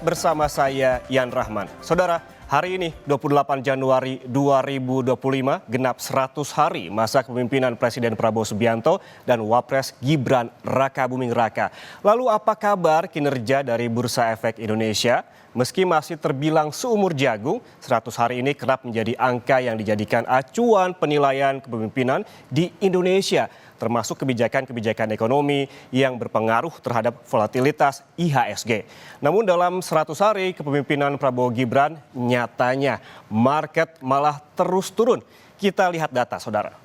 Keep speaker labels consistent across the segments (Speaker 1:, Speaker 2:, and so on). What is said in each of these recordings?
Speaker 1: bersama saya Yan Rahman. Saudara, hari ini 28 Januari 2025 genap 100 hari masa kepemimpinan Presiden Prabowo Subianto dan Wapres Gibran Rakabuming Raka. Lalu apa kabar kinerja dari Bursa Efek Indonesia? Meski masih terbilang seumur jagung, 100 hari ini kerap menjadi angka yang dijadikan acuan penilaian kepemimpinan di Indonesia, termasuk kebijakan-kebijakan ekonomi yang berpengaruh terhadap volatilitas IHSG. Namun dalam 100 hari kepemimpinan Prabowo Gibran, nyatanya market malah terus turun. Kita lihat data, saudara.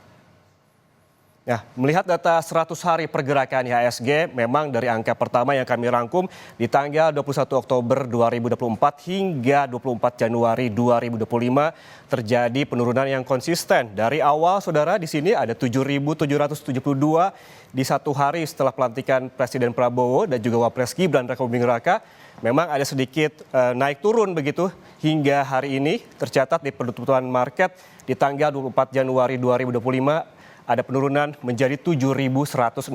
Speaker 1: Nah, melihat data 100 hari pergerakan IHSG, memang dari angka pertama yang kami rangkum di tanggal 21 Oktober 2024 hingga 24 Januari 2025 terjadi penurunan yang konsisten. Dari awal, saudara, di sini ada 7.772 di satu hari setelah pelantikan Presiden Prabowo dan juga Wapres Gibran Rakabuming Raka. Memang ada sedikit naik turun begitu hingga hari ini tercatat di penutupan market di tanggal 24 Januari 2025. Ada penurunan menjadi 7.166.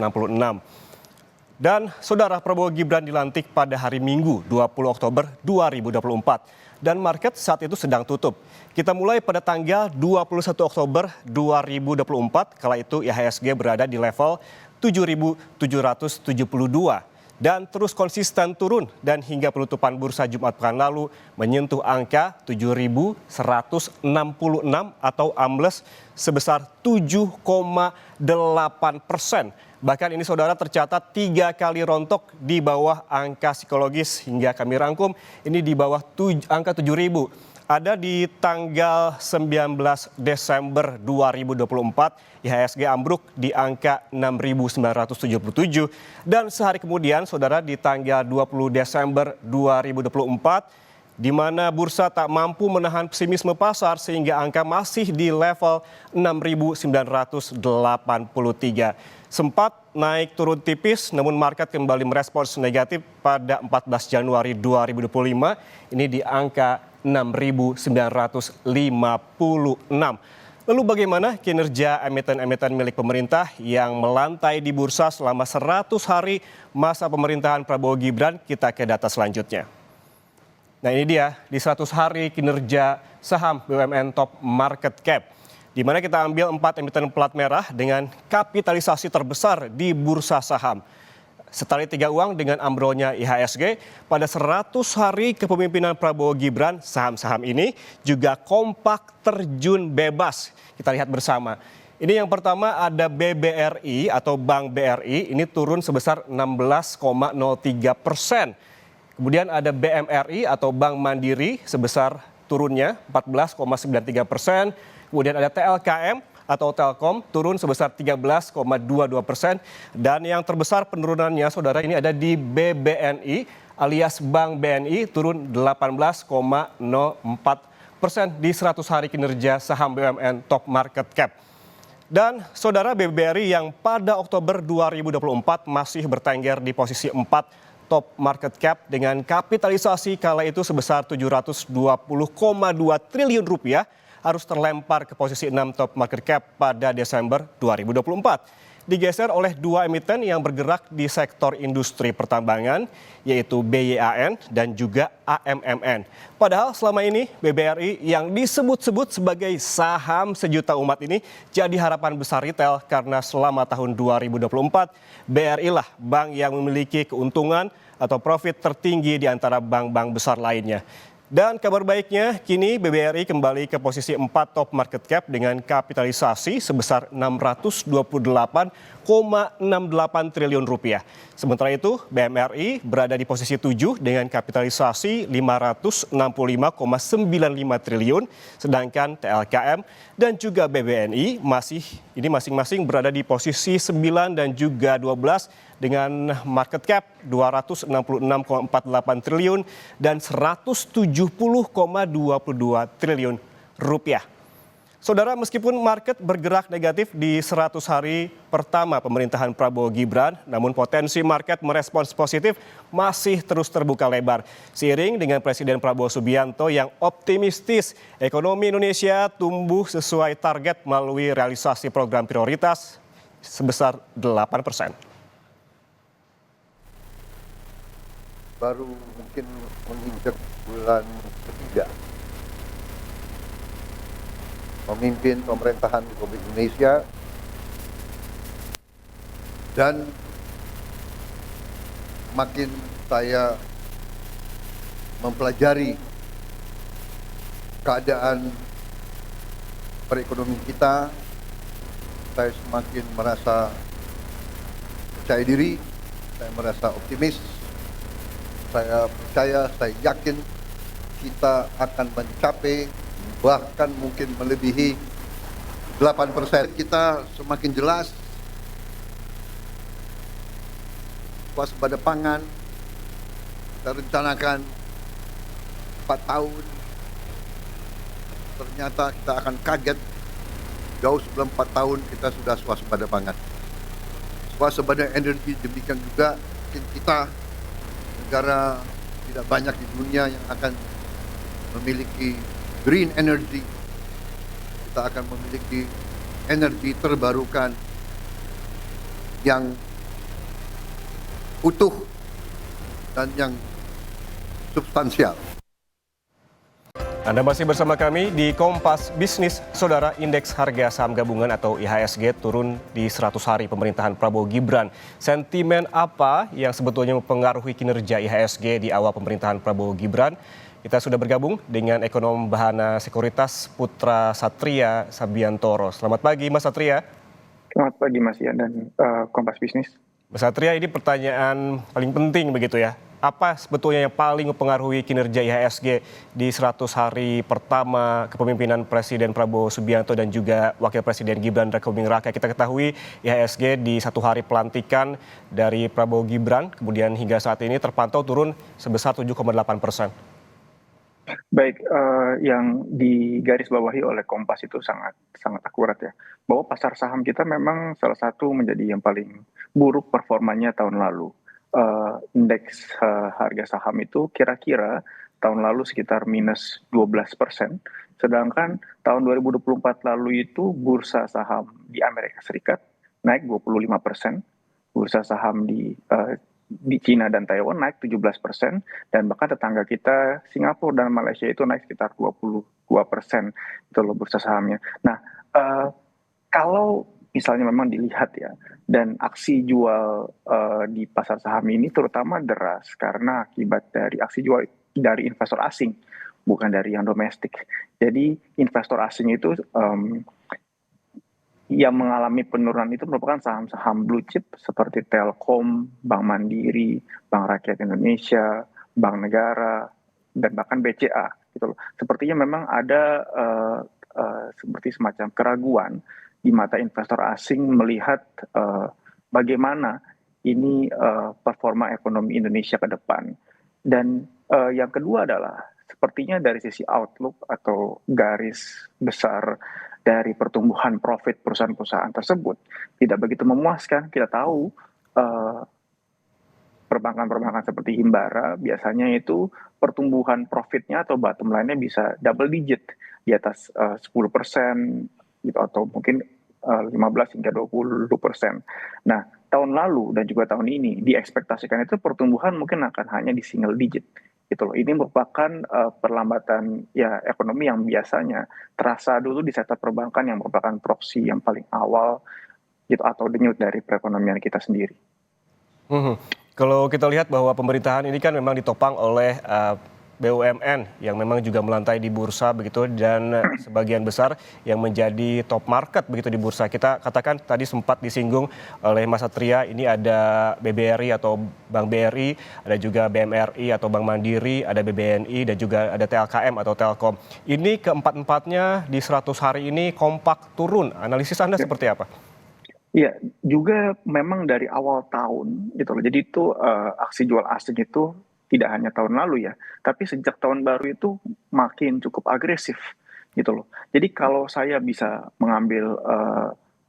Speaker 1: Dan saudara, Prabowo Gibran dilantik pada hari Minggu 20 Oktober 2024. Dan market saat itu sedang tutup. Kita mulai pada tanggal 21 Oktober 2024. Kala itu IHSG berada di level 7.772. Dan terus konsisten turun dan hingga penutupan bursa Jumat pekan lalu menyentuh angka 7.166 atau ambles sebesar 7,8%. Bahkan ini, saudara, tercatat 3 kali rontok di bawah angka psikologis hingga kami rangkum ini di bawah angka 7.000. Ada di tanggal 19 Desember 2024, IHSG ambruk di angka 6.977. Dan sehari kemudian, saudara, di tanggal 20 Desember 2024, di mana bursa tak mampu menahan pesimisme pasar sehingga angka masih di level 6.983. Sempat naik turun tipis, namun market kembali merespons negatif pada 14 Januari 2025, ini di angka 6.956. Lalu bagaimana kinerja emiten-emiten milik pemerintah yang melantai di bursa selama 100 hari masa pemerintahan Prabowo Gibran? Kita ke data selanjutnya. Nah, ini dia di 100 hari kinerja saham BUMN Top Market Cap, di mana kita ambil 4 emiten plat merah dengan kapitalisasi terbesar di bursa saham. Setali 3 uang dengan ambrolnya IHSG, pada 100 hari kepemimpinan Prabowo Gibran, saham-saham ini juga kompak terjun bebas. Kita lihat bersama. Ini yang pertama ada BBRI atau Bank BRI, ini turun sebesar 16,03%. Kemudian ada BMRI atau Bank Mandiri sebesar turunnya 14,93%. Kemudian ada TLKM atau Telkom turun sebesar 13,22%. Dan yang terbesar penurunannya, saudara, ini ada di BBNI alias Bank BNI turun 18,04% di 100 hari kinerja saham BUMN Top Market Cap. Dan saudara, BBRI yang pada Oktober 2024 masih bertengger di posisi 4 Top Market Cap dengan kapitalisasi kala itu sebesar 720,2 triliun rupiah, harus terlempar ke posisi 6 Top Market Cap pada Desember 2024. Digeser oleh 2 emiten yang bergerak di sektor industri pertambangan, yaitu BYAN dan juga AMMN. Padahal selama ini BBRI yang disebut-sebut sebagai saham sejuta umat ini jadi harapan besar retail karena selama tahun 2024 BRI lah bank yang memiliki keuntungan atau profit tertinggi di antara bank-bank besar lainnya. Dan kabar baiknya, kini BBRI kembali ke posisi 4 Top Market Cap dengan kapitalisasi sebesar 628,68 triliun rupiah. Sementara itu, BMRI berada di posisi 7 dengan kapitalisasi 565,95 triliun, sedangkan TLKM dan juga BBNI masing-masing berada di posisi 9 dan juga 12 dengan market cap 266,48 triliun dan 170,22 triliun rupiah. Saudara, meskipun market bergerak negatif di 100 hari pertama pemerintahan Prabowo Gibran, namun potensi market merespons positif masih terus terbuka lebar. Seiring dengan Presiden Prabowo Subianto yang optimistis ekonomi Indonesia tumbuh sesuai target melalui realisasi program prioritas sebesar 8%.
Speaker 2: baru mungkin menginjak bulan ketiga memimpin pemerintahan Republik Indonesia, dan makin saya mempelajari keadaan perekonomian kita, saya semakin merasa percaya diri, saya merasa optimis, saya percaya, saya yakin kita akan mencapai bahkan mungkin melebihi 8%. Kita semakin jelas waspada pangan, kita rencanakan 4 tahun, ternyata kita akan kaget jauh sebelum 4 tahun kita sudah swasembada pangan. Swasembada energi demikian juga, mungkin kita negara tidak banyak di dunia yang akan memiliki green energy. Kita akan memiliki energi terbarukan yang utuh dan yang substansial.
Speaker 1: Anda masih bersama kami di Kompas Bisnis. Saudara, indeks harga saham gabungan atau IHSG turun di 100 hari pemerintahan Prabowo Gibran. Sentimen apa yang sebetulnya mempengaruhi kinerja IHSG di awal pemerintahan Prabowo Gibran? Kita sudah bergabung dengan ekonom Bahana Sekuritas Putra Satria Sabiantoro. Selamat pagi Mas Satria.
Speaker 3: Selamat pagi Mas Ian dan Kompas Bisnis.
Speaker 1: Mas Satria, ini pertanyaan paling penting begitu ya. Apa sebetulnya yang paling mempengaruhi kinerja IHSG di 100 hari pertama kepemimpinan Presiden Prabowo Subianto dan juga Wakil Presiden Gibran Rakabuming Raka? Kita ketahui IHSG di 1 hari pelantikan dari Prabowo Gibran, kemudian hingga saat ini terpantau turun sebesar 7,8%.
Speaker 3: Baik, yang digarisbawahi oleh Kompas itu sangat akurat ya, bahwa pasar saham kita memang salah satu menjadi yang paling buruk performanya tahun lalu. Indeks harga saham itu kira-kira tahun lalu sekitar minus 12%, sedangkan tahun 2024 lalu itu bursa saham di Amerika Serikat naik 25%, bursa saham di Cina dan Taiwan naik 17%, dan bahkan tetangga kita Singapura dan Malaysia itu naik sekitar 22% itu loh bursa sahamnya. Nah, kalau misalnya memang dilihat ya, dan aksi jual di pasar saham ini terutama deras karena akibat dari aksi jual dari investor asing, bukan dari yang domestik. Jadi investor asing itu yang mengalami penurunan itu merupakan saham-saham blue chip seperti Telkom, Bank Mandiri, Bank Rakyat Indonesia, Bank Negara, dan bahkan BCA gitu loh. Sepertinya memang ada seperti semacam keraguan di mata investor asing melihat bagaimana ini performa ekonomi Indonesia ke depan. Dan yang kedua adalah sepertinya dari sisi outlook atau garis besar dari pertumbuhan profit perusahaan-perusahaan tersebut tidak begitu memuaskan. Kita tahu perbankan-perbankan seperti Himbara biasanya itu pertumbuhan profitnya atau bottom line-nya bisa double digit di atas 10% gitu, atau mungkin 15 hingga 20%. Nah, tahun lalu dan juga tahun ini diekspektasikan itu pertumbuhan mungkin akan hanya di single digit gitu loh. Ini merupakan perlambatan ya ekonomi yang biasanya terasa dulu di sektor perbankan yang merupakan proksi yang paling awal gitu atau denyut dari perekonomian kita sendiri.
Speaker 1: Kalau kita lihat bahwa pemerintahan ini kan memang ditopang oleh BUMN yang memang juga melantai di bursa begitu, dan sebagian besar yang menjadi top market begitu di bursa. Kita katakan tadi sempat disinggung oleh Mas Satria, ini ada BBRI atau Bank BRI, ada juga BMRI atau Bank Mandiri, ada BBNI, dan juga ada TLKM atau Telkom. Ini keempat-empatnya di 100 hari ini kompak turun. Analisis Anda seperti apa?
Speaker 3: Iya, juga memang dari awal tahun gitu loh. Jadi itu aksi jual asing itu tidak hanya tahun lalu ya, tapi sejak tahun baru itu makin cukup agresif gitu loh. Jadi kalau saya bisa mengambil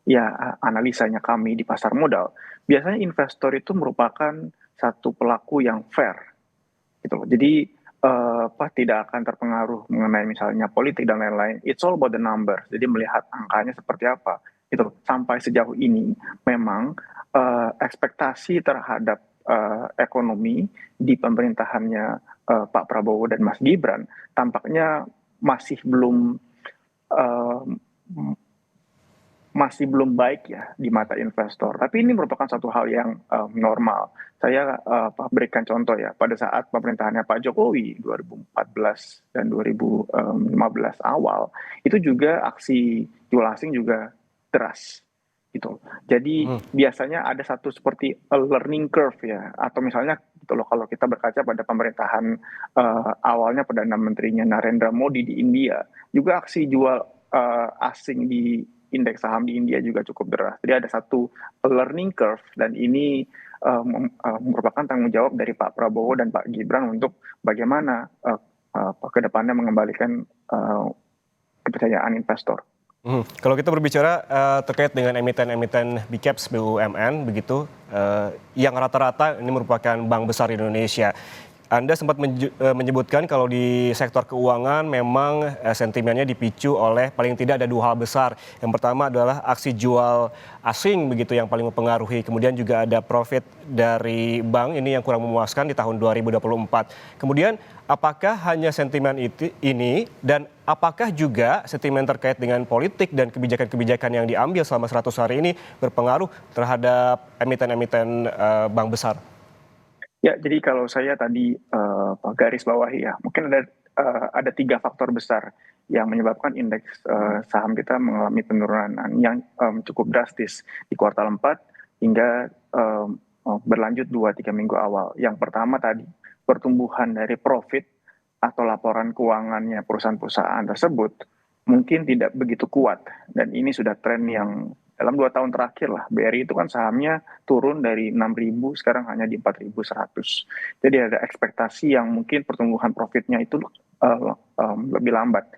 Speaker 3: ya analisanya kami di pasar modal, biasanya investor itu merupakan satu pelaku yang fair gitu loh. Jadi tidak akan terpengaruh mengenai misalnya politik dan lain-lain. It's all about the number. Jadi melihat angkanya seperti apa. Gitu. Sampai sejauh ini memang ekspektasi terhadap ekonomi di pemerintahannya Pak Prabowo dan Mas Gibran tampaknya masih belum eh, masih belum baik ya di mata investor. Tapi ini merupakan satu hal yang normal. Saya berikan contoh ya, pada saat pemerintahannya Pak Jokowi 2014 dan 2015 awal, itu juga aksi jual asing juga deras gitu. Jadi biasanya ada satu seperti a learning curve ya, atau misalnya gitu loh, kalau kita berkaca pada pemerintahan awalnya Perdana Menterinya Narendra Modi di India, juga aksi jual asing di indeks saham di India juga cukup deras. Jadi ada satu learning curve dan ini merupakan tanggung jawab dari Pak Prabowo dan Pak Gibran untuk bagaimana ke depannya mengembalikan kepercayaan investor.
Speaker 1: Kalau kita berbicara terkait dengan emiten-emiten big caps BUMN begitu, yang rata-rata ini merupakan bank besar di Indonesia. Anda sempat menyebutkan kalau di sektor keuangan memang sentimennya dipicu oleh paling tidak ada dua hal besar. Yang pertama adalah aksi jual asing begitu yang paling mempengaruhi. Kemudian juga ada profit dari bank ini yang kurang memuaskan di tahun 2024. Kemudian apakah hanya sentimen ini dan apakah juga sentimen terkait dengan politik dan kebijakan-kebijakan yang diambil selama 100 hari ini berpengaruh terhadap emiten-emiten bank besar?
Speaker 3: Ya, jadi kalau saya tadi garis bawahi ya, mungkin ada 3 faktor besar yang menyebabkan indeks saham kita mengalami penurunan yang cukup drastis di kuartal 4 hingga berlanjut 2-3 minggu awal. Yang pertama tadi, pertumbuhan dari profit atau laporan keuangannya perusahaan-perusahaan tersebut mungkin tidak begitu kuat. Dan ini sudah tren yang dalam 2 tahun terakhir lah, BRI itu kan sahamnya turun dari 6.000 sekarang hanya di 4.100. Jadi ada ekspektasi yang mungkin pertumbuhan profitnya itu lebih lambat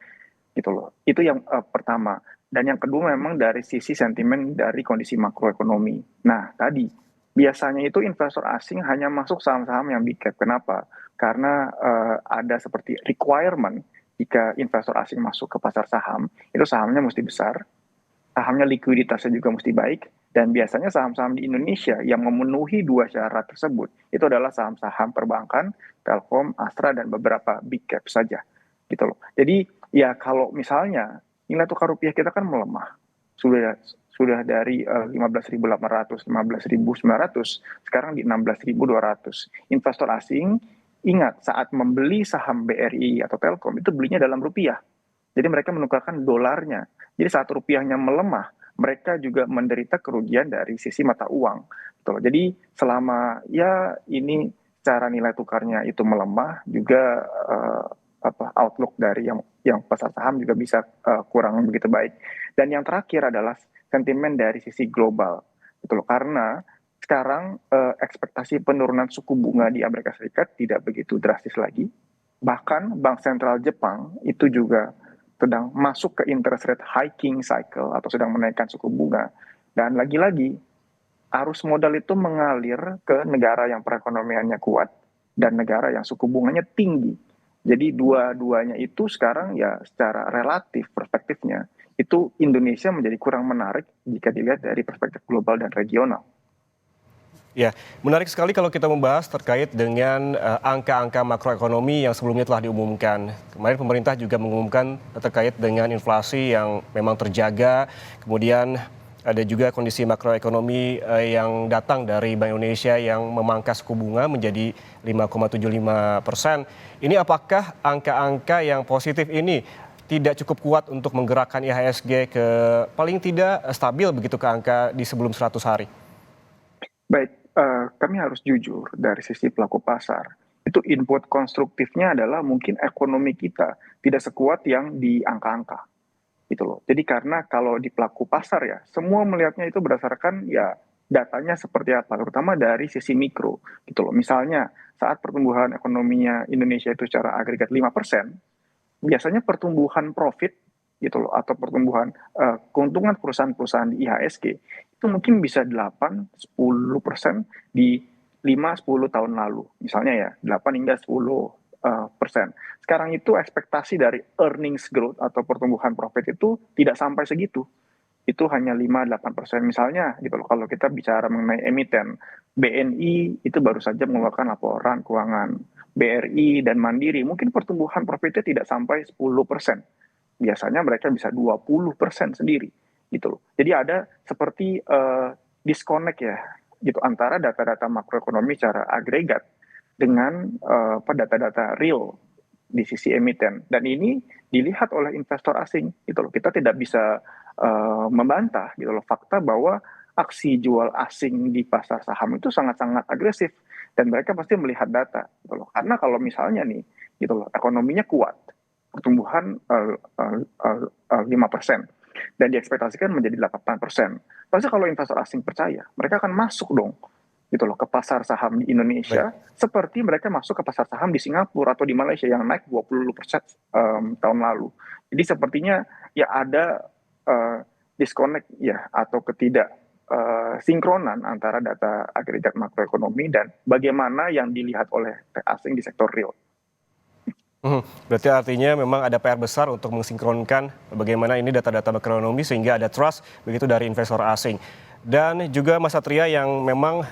Speaker 3: gitu loh. Itu yang pertama. Dan yang kedua memang dari sisi sentimen dari kondisi makroekonomi. Nah tadi biasanya itu investor asing hanya masuk saham-saham yang big cap. Kenapa? Karena ada seperti requirement jika investor asing masuk ke pasar saham, itu sahamnya mesti besar, sahamnya likuiditasnya juga mesti baik, dan biasanya saham-saham di Indonesia yang memenuhi 2 syarat tersebut itu adalah saham-saham perbankan, Telkom, Astra, dan beberapa big cap saja gitu loh. Jadi ya kalau misalnya nilai tukar rupiah kita kan melemah, sudah dari 15.800, 15.900, sekarang di 16.200. Investor asing ingat saat membeli saham BRI atau Telkom itu belinya dalam rupiah. Jadi mereka menukarkan dolarnya. Jadi saat rupiahnya melemah, mereka juga menderita kerugian dari sisi mata uang. Betul. Jadi selama ya ini cara nilai tukarnya itu melemah, juga outlook dari yang pasar saham juga bisa kurang begitu baik. Dan yang terakhir adalah sentimen dari sisi global. Betul. Karena sekarang ekspektasi penurunan suku bunga di Amerika Serikat tidak begitu drastis lagi. Bahkan Bank Sentral Jepang itu juga sedang masuk ke interest rate hiking cycle atau sedang menaikkan suku bunga. Dan lagi-lagi, arus modal itu mengalir ke negara yang perekonomiannya kuat dan negara yang suku bunganya tinggi. Jadi dua-duanya itu sekarang ya secara relatif perspektifnya, itu Indonesia menjadi kurang menarik jika dilihat dari perspektif global dan regional.
Speaker 1: Ya, menarik sekali kalau kita membahas terkait dengan angka-angka makroekonomi yang sebelumnya telah diumumkan. Kemarin pemerintah juga mengumumkan terkait dengan inflasi yang memang terjaga, kemudian ada juga kondisi makroekonomi yang datang dari Bank Indonesia yang memangkas suku bunga menjadi 5,75%. Ini apakah angka-angka yang positif ini tidak cukup kuat untuk menggerakkan IHSG ke paling tidak stabil begitu ke angka di sebelum 100 hari?
Speaker 3: Baik, kami harus jujur dari sisi pelaku pasar. Itu input konstruktifnya adalah mungkin ekonomi kita tidak sekuat yang di angka-angka. Gitu loh. Jadi karena kalau di pelaku pasar ya, semua melihatnya itu berdasarkan ya datanya seperti apa, terutama dari sisi mikro. Gitu loh. Misalnya saat pertumbuhan ekonominya Indonesia itu secara agregat 5%, biasanya pertumbuhan profit gitu loh, atau pertumbuhan keuntungan perusahaan-perusahaan di IHSG itu mungkin bisa 8-10% di 5-10 tahun lalu. Misalnya ya 8 hingga 10%. Sekarang itu ekspektasi dari earnings growth atau pertumbuhan profit itu tidak sampai segitu. itu hanya 5-8%. Misalnya gitu loh, kalau kita bicara mengenai emiten, BNI itu baru saja mengeluarkan laporan keuangan. BRI dan Mandiri mungkin pertumbuhan profitnya tidak sampai 10%. Biasanya mereka bisa 20% sendiri gitu loh. Jadi ada seperti disconnect ya gitu antara data-data makroekonomi secara agregat dengan data-data real di sisi emiten, dan ini dilihat oleh investor asing gitu loh. Kita tidak bisa membantah gitu loh fakta bahwa aksi jual asing di pasar saham itu sangat-sangat agresif, dan mereka pasti melihat data gitu loh. Karena kalau misalnya nih gitu loh, ekonominya kuat, pertumbuhan 5% dan diekspektasikan menjadi 8%. Pasti kalau investor asing percaya, mereka akan masuk dong gitu loh ke pasar saham di
Speaker 1: Baik.
Speaker 3: Indonesia, seperti mereka masuk ke pasar saham di Singapura atau di Malaysia yang naik 20% tahun lalu. Jadi sepertinya ya ada disconnect ya atau ketidak sinkronan antara data agregat makroekonomi dan bagaimana yang dilihat oleh asing di sektor real.
Speaker 1: Berarti artinya memang ada PR besar untuk mensinkronkan bagaimana ini data-data makroekonomi sehingga ada trust begitu dari investor asing. Dan juga Mas Satria yang memang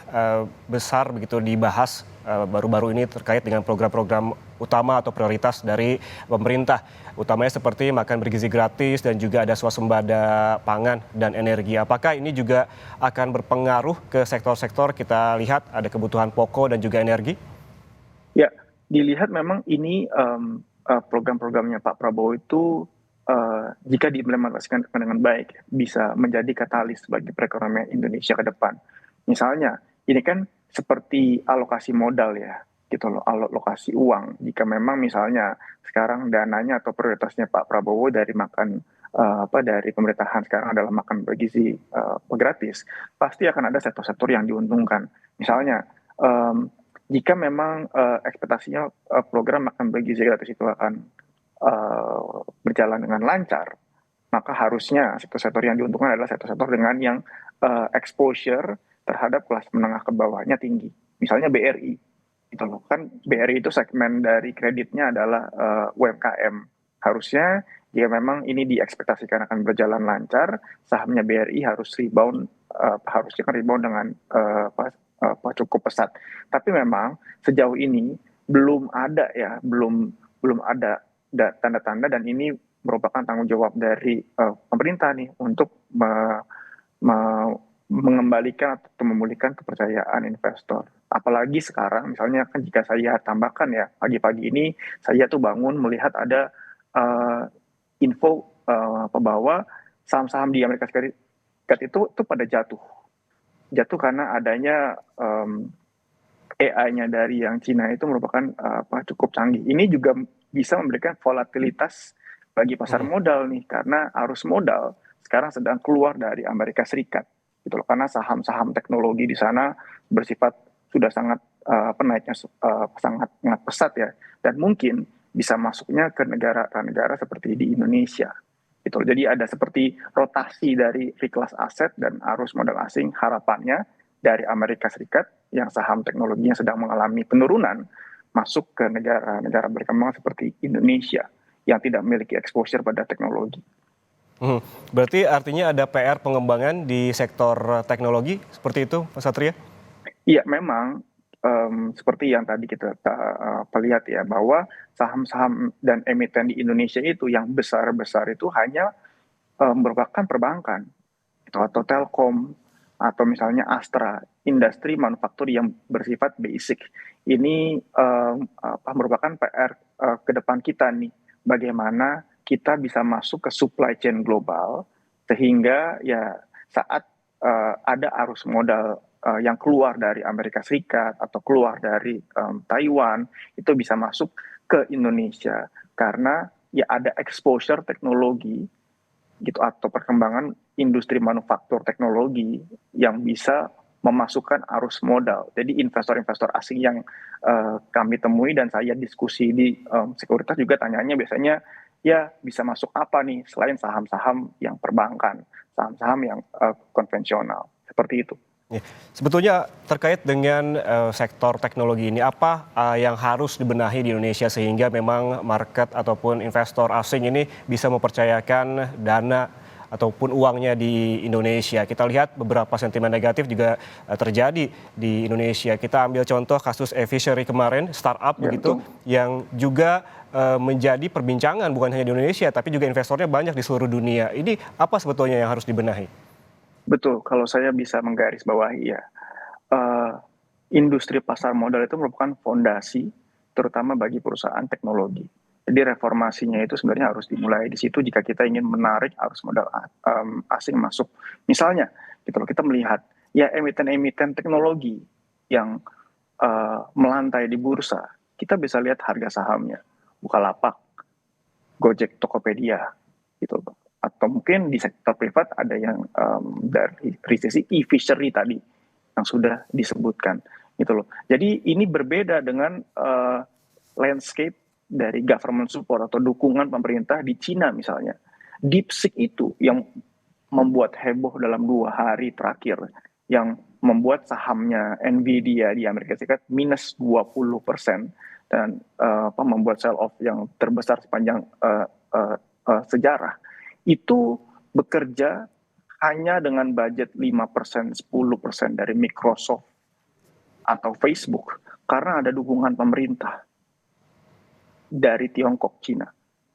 Speaker 1: besar begitu dibahas baru-baru ini terkait dengan program-program utama atau prioritas dari pemerintah. Utamanya seperti makan bergizi gratis dan juga ada swasembada pangan dan energi. Apakah ini juga akan berpengaruh ke sektor-sektor, kita lihat ada kebutuhan pokok dan juga energi?
Speaker 3: Ya, dilihat memang ini program-programnya Pak Prabowo itu jika diimplementasikan dengan baik bisa menjadi katalis bagi perekonomian Indonesia ke depan. Misalnya, ini kan seperti alokasi modal ya, gitu loh, alokasi uang. Jika memang misalnya sekarang dananya atau prioritasnya Pak Prabowo dari makan dari pemerintahan sekarang adalah makan bergizi gratis, pasti akan ada sektor-sektor yang diuntungkan. Misalnya, jika memang ekspektasinya program makan bergizi gratis itu akan berjalan dengan lancar, maka harusnya sektor-sektor yang diuntungkan adalah sektor-sektor dengan yang exposure terhadap kelas menengah ke bawahnya tinggi. Misalnya BRI, itu loh kan BRI itu segmen dari kreditnya adalah UMKM. Harusnya jika memang ini diekspektasikan akan berjalan lancar, sahamnya BRI harus rebound, harusnya kan rebound dengan cukup pesat. Tapi memang sejauh ini belum ada ya, belum ada tanda-tanda, dan ini merupakan tanggung jawab dari pemerintah nih untuk mengembalikan atau memulihkan kepercayaan investor. Apalagi sekarang misalnya kan jika saya tambahkan ya, pagi-pagi ini saya tuh bangun melihat ada info bahwa saham-saham di Amerika Serikat itu pada jatuh karena adanya AI-nya dari yang Cina itu merupakan cukup canggih. Ini juga bisa memberikan volatilitas bagi pasar modal nih, karena arus modal sekarang sedang keluar dari Amerika Serikat gitu loh, karena saham-saham teknologi di sana bersifat sudah sangat naiknya sangat pesat ya, dan mungkin bisa masuknya ke negara-negara seperti di Indonesia gitu. Jadi ada seperti rotasi dari reclass aset dan arus modal asing, harapannya dari Amerika Serikat yang saham teknologinya sedang mengalami penurunan masuk ke negara-negara berkembang seperti Indonesia yang tidak memiliki exposure pada teknologi.
Speaker 1: Berarti artinya ada PR pengembangan di sektor teknologi seperti itu, Mas Satria?
Speaker 3: Iya, memang seperti yang tadi kita lihat ya, bahwa saham-saham dan emiten di Indonesia itu yang besar-besar itu hanya merupakan perbankan atau telkom atau misalnya Astra, industri manufaktur yang bersifat basic. Ini merupakan PR ke depan kita nih, bagaimana kita bisa masuk ke supply chain global sehingga ya saat ada arus modal yang keluar dari Amerika Serikat atau keluar dari Taiwan itu bisa masuk ke Indonesia, karena ya ada exposure teknologi gitu atau perkembangan industri manufaktur teknologi yang bisa memasukkan arus modal. Jadi investor-investor asing yang kami temui dan saya diskusi di sekuritas juga tanyanya biasanya ya bisa masuk apa nih selain saham-saham yang perbankan, saham-saham yang konvensional, seperti itu.
Speaker 1: Ya, sebetulnya terkait dengan sektor teknologi ini, apa yang harus dibenahi di Indonesia sehingga memang market ataupun investor asing ini bisa mempercayakan dana ataupun uangnya di Indonesia. Kita lihat beberapa sentimen negatif juga terjadi di Indonesia. Kita ambil contoh kasus e-fishery kemarin, startup begitu, yang juga menjadi perbincangan bukan hanya di Indonesia, tapi juga investornya banyak di seluruh dunia. Ini apa sebetulnya yang harus dibenahi?
Speaker 3: Betul, kalau saya bisa menggarisbawahi ya, industri pasar modal itu merupakan fondasi terutama bagi perusahaan teknologi. Jadi reformasinya itu sebenarnya harus dimulai di situ jika kita ingin menarik arus modal asing masuk. Misalnya, gitu loh, kita melihat ya emiten-emiten teknologi yang melantai di bursa, kita bisa lihat harga sahamnya, Bukalapak, Gojek, Tokopedia, gitu loh. Atau mungkin di sektor privat ada yang dari sisi e-fishery tadi yang sudah disebutkan. Gitu loh. Jadi ini berbeda dengan landscape dari government support atau dukungan pemerintah di Cina misalnya. DeepSeek itu yang membuat heboh dalam 2 hari terakhir, yang membuat sahamnya Nvidia di Amerika Serikat minus 20% dan membuat sell off yang terbesar sepanjang sejarah. Itu bekerja hanya dengan budget 5%, 10% dari Microsoft atau Facebook karena ada dukungan pemerintah dari Tiongkok, Cina,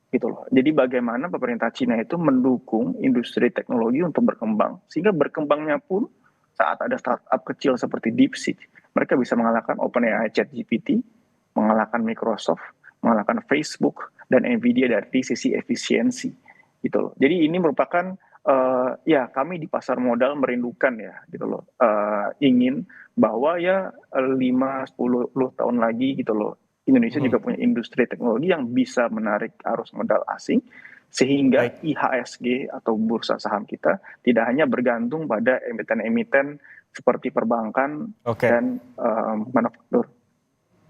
Speaker 3: gitu loh. Jadi bagaimana pemerintah Cina itu mendukung industri teknologi untuk berkembang, sehingga berkembangnya pun saat ada startup kecil seperti DeepSeek, mereka bisa mengalahkan OpenAI, ChatGPT, mengalahkan Microsoft, mengalahkan Facebook dan Nvidia dari sisi efisiensi, gitu loh. Jadi ini merupakan ya kami di pasar modal merindukan ya gitu loh, ingin bahwa ya 5-10 tahun lagi gitu loh Indonesia juga punya industri teknologi yang bisa menarik arus modal asing sehingga IHSG atau bursa saham kita tidak hanya bergantung pada emiten-emiten seperti perbankan dan manufaktur.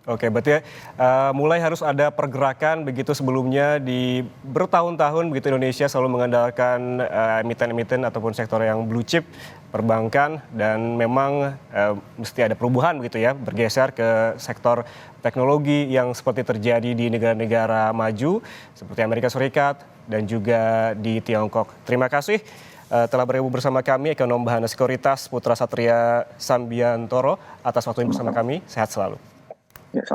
Speaker 1: Oke, berarti mulai harus ada pergerakan begitu. Sebelumnya di bertahun-tahun begitu Indonesia selalu mengandalkan emiten-emiten ataupun sektor yang blue chip, perbankan, dan memang mesti ada perubahan begitu ya, bergeser ke sektor teknologi yang seperti terjadi di negara-negara maju seperti Amerika Serikat dan juga di Tiongkok. Terima kasih telah bergabung bersama kami ekonom Bahana Sekuritas Putra Satria Sambiantoro atas waktunya bersama kami. Sehat selalu.